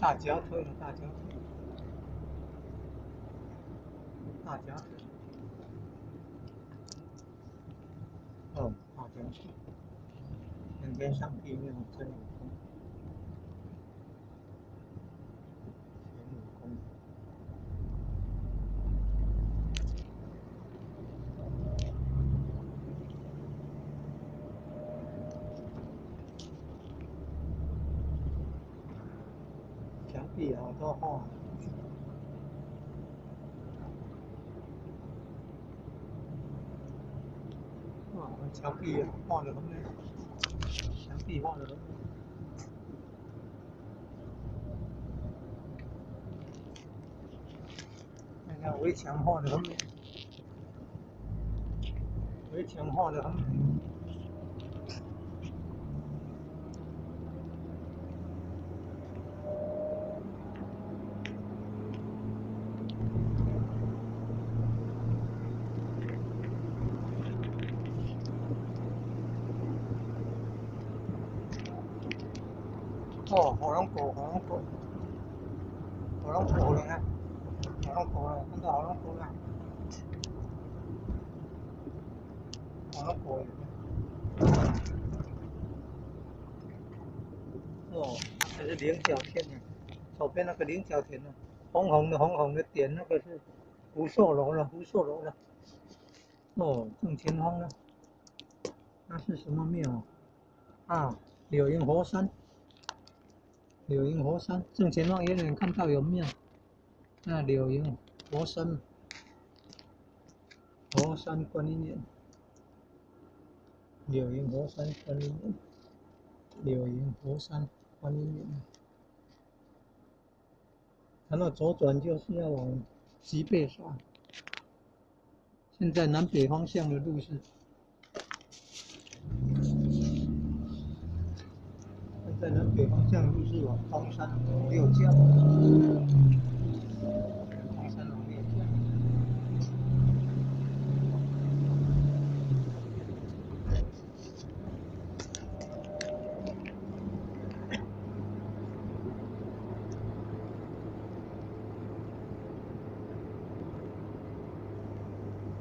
大脚腿了，大脚腿，大脚腿。哦，大脚腿。两边上地面真武功，前武功。墙壁好多画。哇，墙壁画的很美，墙壁画的很美。看看围墙画的很美，围墙画的很美。哦，火龙果，火龙果，火龙果了看，火龙果了，看到火龙果了，火龙果了。哦，这是菱角田呢，左边那个菱角田呢，红红的点那个是福寿螺了，福寿螺了。哦，正前方呢，那是什么庙啊？柳营佛山。柳营佛山正前方远远看到有庙，那柳营佛山，佛山观音院，柳营佛山观音院，柳营佛山观音院。然后左转就是要往吉贝耍。现在南北方向的路是，现在南北方向路是往东山往六教。东山往六教。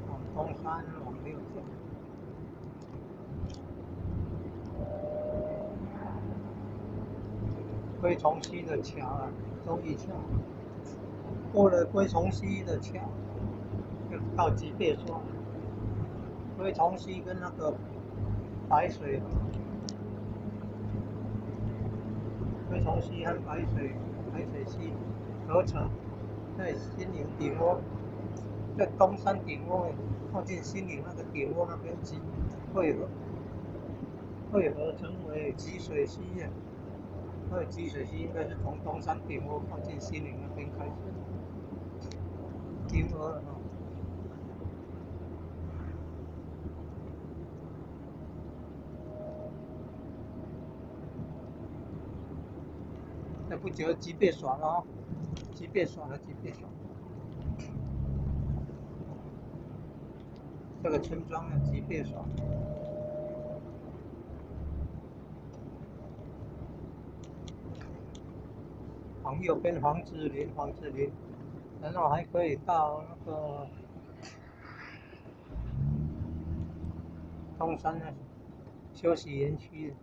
往东山往六教。龟虫溪的桥啊，周义桥。过了龟虫溪的桥，就到吉贝刷。龟虫溪跟那个白水河，龟虫溪和白水溪合成，在新营顶窝，在东山顶窝靠近新营那个顶窝那边汇合成为吉水溪呀。那吉水溪应该是从东山顶窝靠近新营那边开始。顶窝啊。再不久吉贝耍了哦，吉贝耍了，吉贝耍。这个村庄呢，吉贝耍。往右边黄志林，然后还可以到那个东山的休息园区。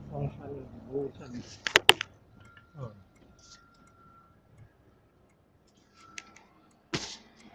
东山的服务站。